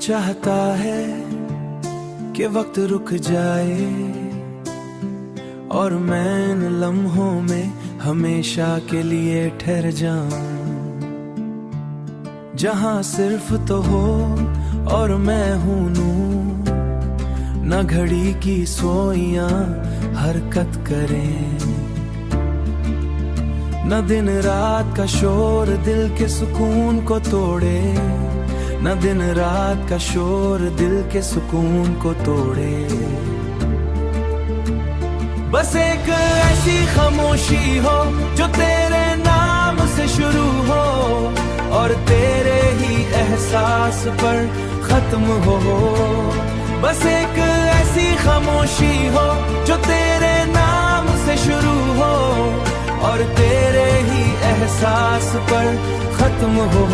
चाहता है कि वक्त रुक जाए और मैं इन लम्हों में हमेशा के लिए ठहर जाऊं, जहां सिर्फ तो हो और मैं हूं नूर, न घड़ी की सोइयां हरकत करें, न दिन रात का शोर दिल के सुकून को तोड़े, न दिन रात का शोर दिल के सुकून को तोड़े। बस एक ऐसी खामोशी हो जो तेरे नाम से शुरू हो और तेरे ही एहसास पर खत्म हो। बस एक ऐसी खामोशी हो जो तेरे नाम से शुरू हो और तेरे ही एहसास पर खत्म हो।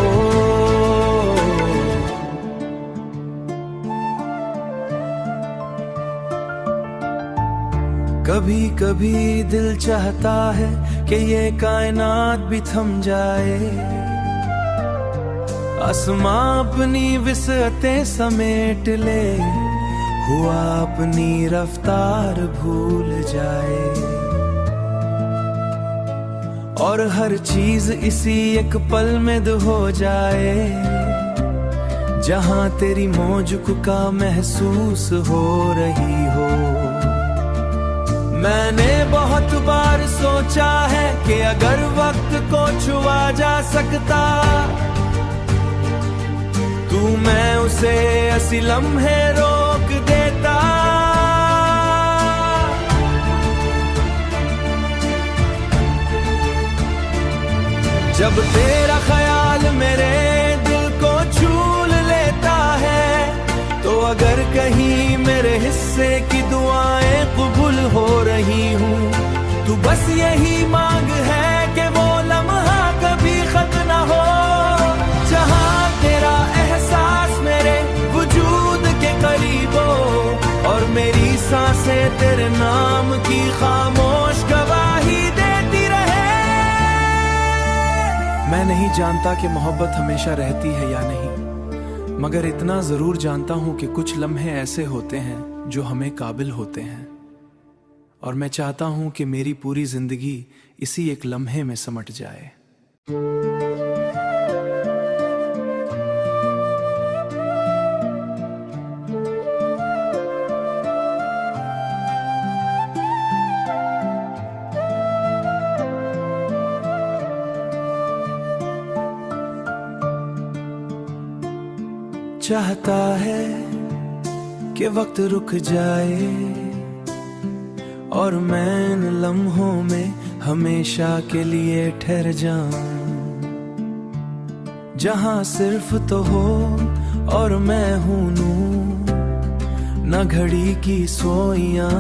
कभी कभी दिल चाहता है कि ये कायनात भी थम जाए, आसमां अपनी विसअतें समेट ले, हुआ अपनी रफ्तार भूल जाए और हर चीज इसी एक पल में हो जाए, जहां तेरी मौज का महसूस हो रही हो। मैंने बहुत बार सोचा है कि अगर वक्त को छुआ जा सकता तू मैं उसे ऐसी लम्हे रोक देता। जब तेरा ख्याल मेरे दिल को छूल लेता है तो अगर कहीं मेरे हिस्से की दुआएं कबूल हो रही हूँ, तू बस यही मांग है कि वो लम्हा कभी खत्म ना हो, जहाँ तेरा एहसास मेरे वजूद के करीब हो और मेरी सांसें तेरे नाम की खामोश गवाही देती रहे। मैं नहीं जानता कि मोहब्बत हमेशा रहती है या नहीं, मगर इतना जरूर जानता हूं कि कुछ लम्हे ऐसे होते हैं जो हमें काबिल होते हैं, और मैं चाहता हूं कि मेरी पूरी जिंदगी इसी एक लम्हे में समट जाए। चाहता है कि वक्त रुक जाए और मैं इन लम्हों में हमेशा के लिए ठहर जाऊं, जहां सिर्फ तो हो और मैं हूं नूर, न घड़ी की सोइयां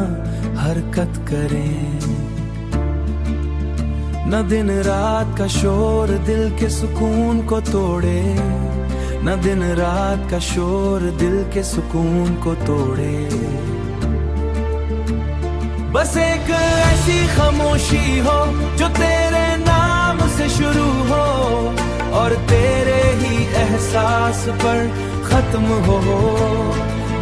हरकत करें, न दिन रात का शोर दिल के सुकून को तोड़े, न दिन रात का शोर दिल के सुकून को तोड़े। बस एक ऐसी खामोशी हो जो तेरे नाम से शुरू हो और तेरे ही एहसास पर खत्म हो।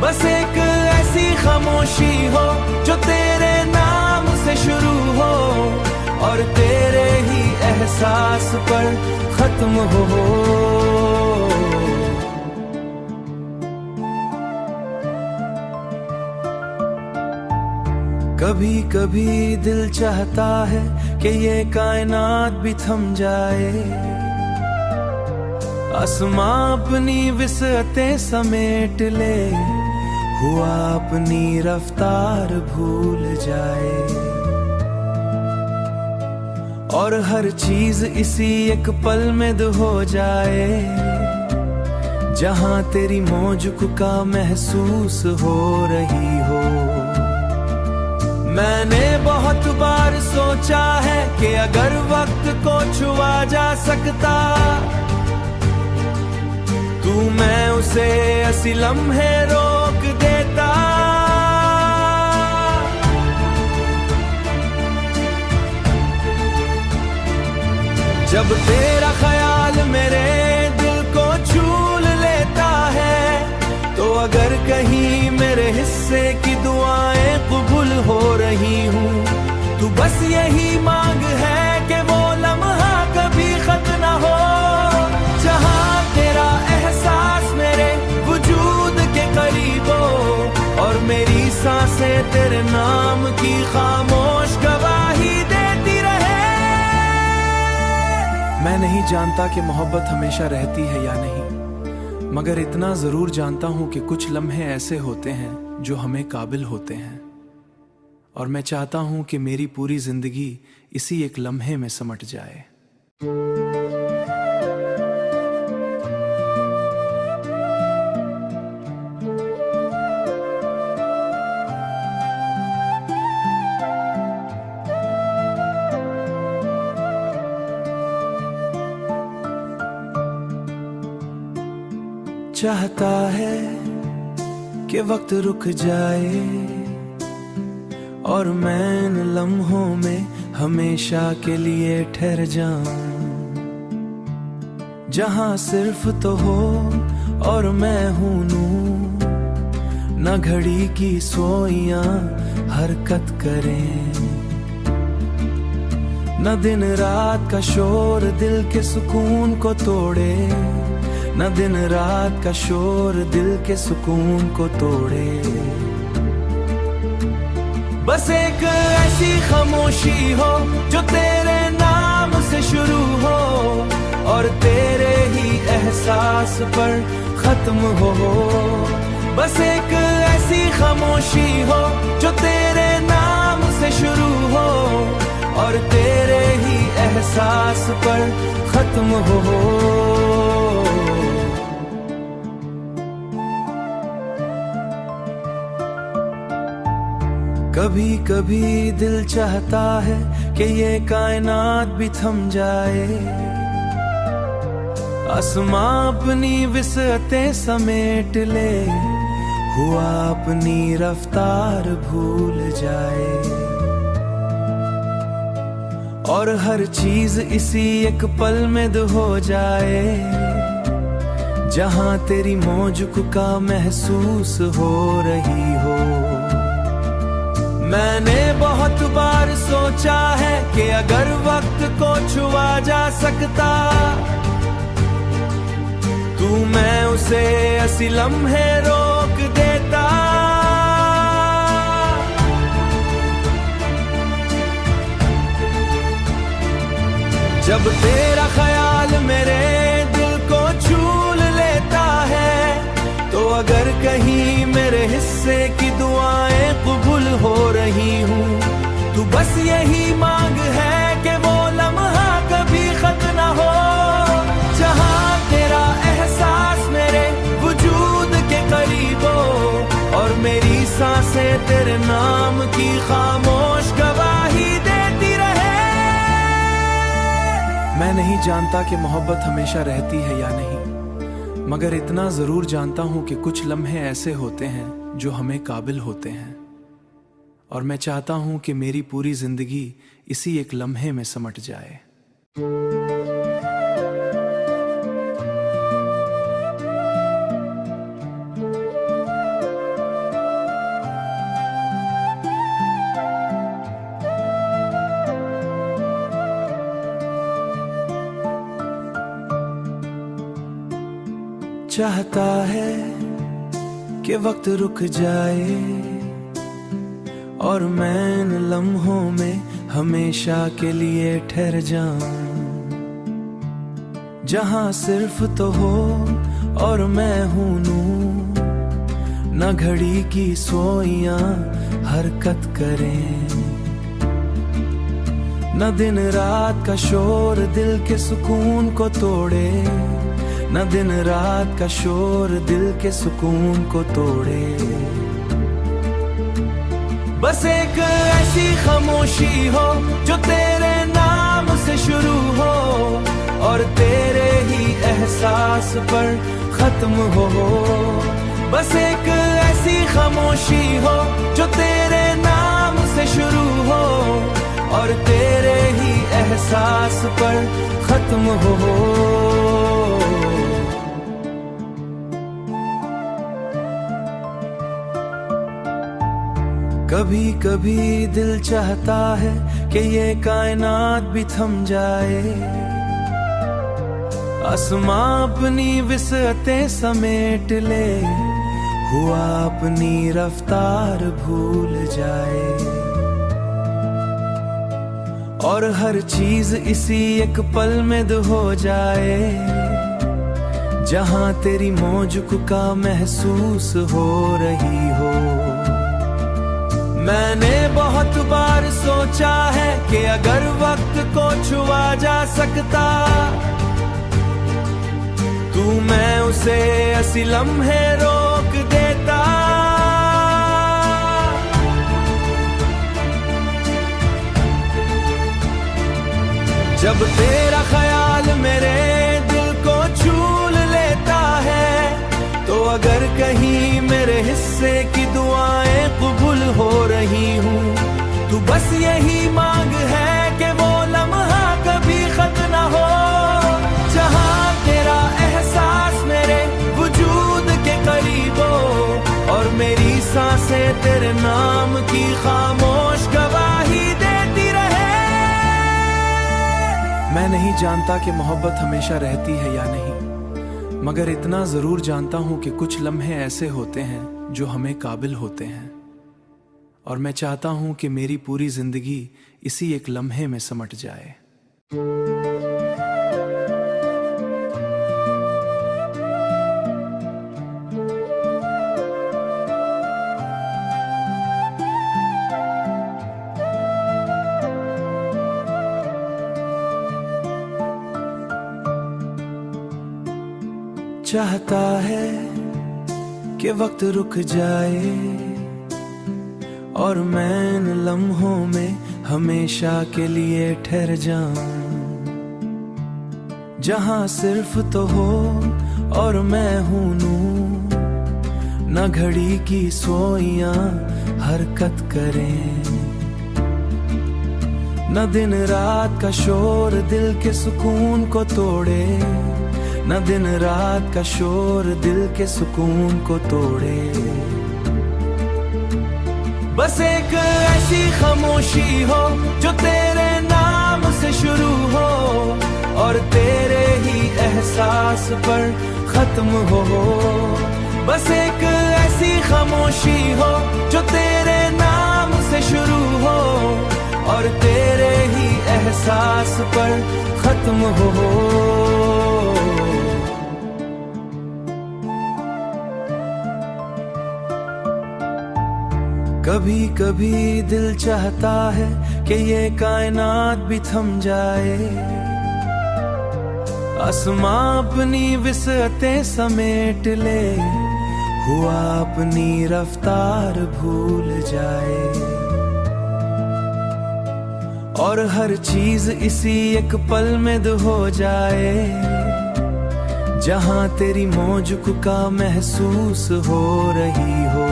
बस एक ऐसी खामोशी हो जो तेरे नाम से शुरू हो और तेरे ही एहसास पर खत्म हो। कभी कभी दिल चाहता है कि ये कायनात भी थम जाए, आसमां अपनी विसअतें समेट ले, हुआ अपनी रफ्तार भूल जाए और हर चीज इसी एक पल में हो जाए, जहां तेरी मौज का महसूस हो रही हो। मैंने बहुत बार सोचा है कि अगर वक्त को छुआ जा सकता तू मैं उसे ऐसी लम्हे रोक देता। जब तेरा ख्याल मेरे दिल को छूल लेता है हिस्से की दुआएं कबूल हो रही हूँ। तू बस यही मांग है कि वो लम्हा कभी खत्म ना हो, जहाँ तेरा एहसास मेरे वजूद के करीब हो और मेरी सांसें तेरे नाम की खामोश गवाही देती रहे। मैं नहीं जानता कि मोहब्बत हमेशा रहती है या नहीं, मगर इतना जरूर जानता हूं कि कुछ लम्हे ऐसे होते हैं जो हमें काबिल होते हैं, और मैं चाहता हूं कि मेरी पूरी जिंदगी इसी एक लम्हे में समट जाए। चाहता है कि वक्त रुक जाए और मैं इन लम्हों में हमेशा के लिए ठहर जाऊं, जहां सिर्फ तो हो और मैं हूं नूर, न घड़ी की सोइयां हरकत करें, न दिन रात का शोर दिल के सुकून को तोड़े, न दिन रात का शोर दिल के सुकून को तोड़े। बस एक ऐसी खामोशी हो जो तेरे नाम से शुरू हो और तेरे ही एहसास पर खत्म हो। बस एक ऐसी खामोशी हो जो तेरे नाम से शुरू हो और तेरे ही एहसास पर खत्म हो। कभी कभी दिल चाहता है कि ये कायनात भी थम जाए, आसमां अपनी विसअतें समेट ले, हुआ अपनी रफ्तार भूल जाए और हर चीज इसी एक पल में हो जाए, जहां तेरी मौज का महसूस हो रही हो। मैंने बहुत बार सोचा है कि अगर वक्त को छुआ जा सकता तू मैं उसे ऐसी लम्हे रोक देता। जब तेरा ख्याल मेरे दिल को छूल लेता है, तो अगर कहीं मेरे हिस्से की दुआएं कबूल हो रही हूँ, तू बस यही मांग है कि वो लम्हा कभी खत्म ना हो, जहाँ तेरा एहसास मेरे वजूद के करीब हो और मेरी सांसें तेरे नाम की खामोश गवाही देती रहे। मैं नहीं जानता कि मोहब्बत हमेशा रहती है या नहीं, मगर इतना जरूर जानता हूं कि कुछ लम्हे ऐसे होते हैं जो हमें काबिल होते हैं, और मैं चाहता हूं कि मेरी पूरी जिंदगी इसी एक लम्हे में समट जाए। चाहता है कि वक्त रुक जाए और मैं इन लम्हों में हमेशा के लिए ठहर जाऊं, जहां सिर्फ तो हो और मैं हूं नूर, न घड़ी की सोइयां हरकत करें, न दिन रात का शोर दिल के सुकून को तोड़े, न दिन रात का शोर दिल के सुकून को तोड़े। बस एक ऐसी खामोशी हो जो तेरे नाम से शुरू हो और तेरे ही एहसास पर खत्म हो। बस एक ऐसी खामोशी हो जो तेरे नाम से शुरू हो और तेरे ही एहसास पर खत्म हो। कभी कभी दिल चाहता है कि ये कायनात भी थम जाए, आसमां अपनी विसअतें समेट ले, हुआ अपनी रफ्तार भूल जाए, और हर चीज इसी एक पल में हो जाए, जहां तेरी मौज का महसूस हो रही हो। मैंने बहुत बार सोचा है कि अगर वक्त को छुआ जा सकता, तू मैं उसे ऐसी लम्हे रोक देता। जब तेरा ख्याल मेरे दिल को छूल लेता है, तो अगर कहीं मेरे हिस्से की दुआएं कबूल हो रही हूँ, तू बस यही मांग है कि वो लम्हा कभी खत्म ना हो, जहाँ तेरा एहसास मेरे वजूद के करीब हो, और मेरी सांसें तेरे नाम की खामोश गवाही देती रहे। मैं नहीं जानता कि मोहब्बत हमेशा रहती है या नहीं, मगर इतना जरूर जानता हूं कि कुछ लम्हे ऐसे होते हैं जो हमें काबिल होते हैं, और मैं चाहता हूं कि मेरी पूरी जिंदगी इसी एक लम्हे में समट जाए। चाहता है कि वक्त रुक जाए, और मैं इन लम्हों में हमेशा के लिए ठहर जाऊं, जहां सिर्फ तो हो और मैं हूं नूं, न घड़ी की सोइयां हरकत करें, न दिन रात का शोर दिल के सुकून को तोड़े, न दिन रात का शोर दिल के सुकून को तोड़े। बस एक ऐसी खामोशी हो जो तेरे नाम से शुरू हो, और तेरे ही एहसास पर खत्म हो। बस एक ऐसी खामोशी हो जो तेरे नाम से शुरू हो, और तेरे ही एहसास पर खत्म हो। कभी कभी दिल चाहता है कि ये कायनात भी थम जाए, आसमां अपनी विसअतें समेट ले, हुआ अपनी रफ्तार भूल जाए, और हर चीज इसी एक पल में हो जाए, जहां तेरी मौज का महसूस हो रही हो।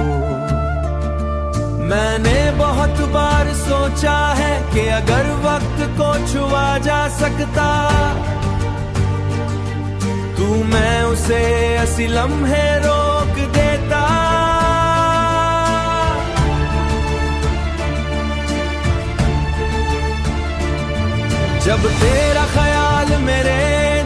मैंने बहुत बार सोचा है कि अगर वक्त को छुआ जा सकता, तू मैं उसे ऐसी लम्हे रोक देता। जब तेरा ख्याल मेरे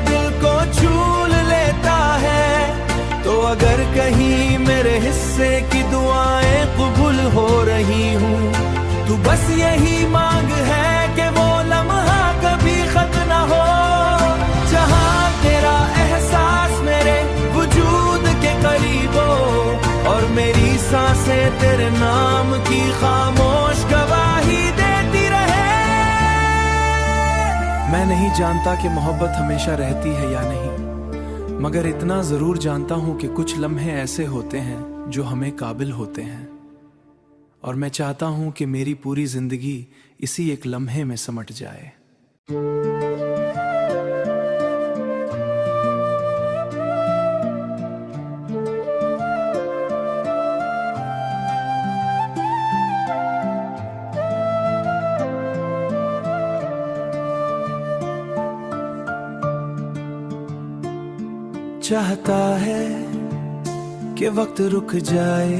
दिल को छूल लेता है, तो अगर कहीं मेरे हिस्से की दुआएं कबूल हो रही हूँ, तू बस यही मांग है कि वो लम्हा कभी खत्म ना हो, जहाँ तेरा एहसास मेरे वजूद के करीब हो, और मेरी सांसें तेरे नाम की खामोश गवाही देती रहे। मैं नहीं जानता कि मोहब्बत हमेशा रहती है या नहीं, मगर इतना जरूर जानता हूं कि कुछ लम्हे ऐसे होते हैं जो हमें काबिल होते हैं, और मैं चाहता हूं कि मेरी पूरी जिंदगी इसी एक लम्हे में समट जाए। चाहता है कि वक्त रुक जाए।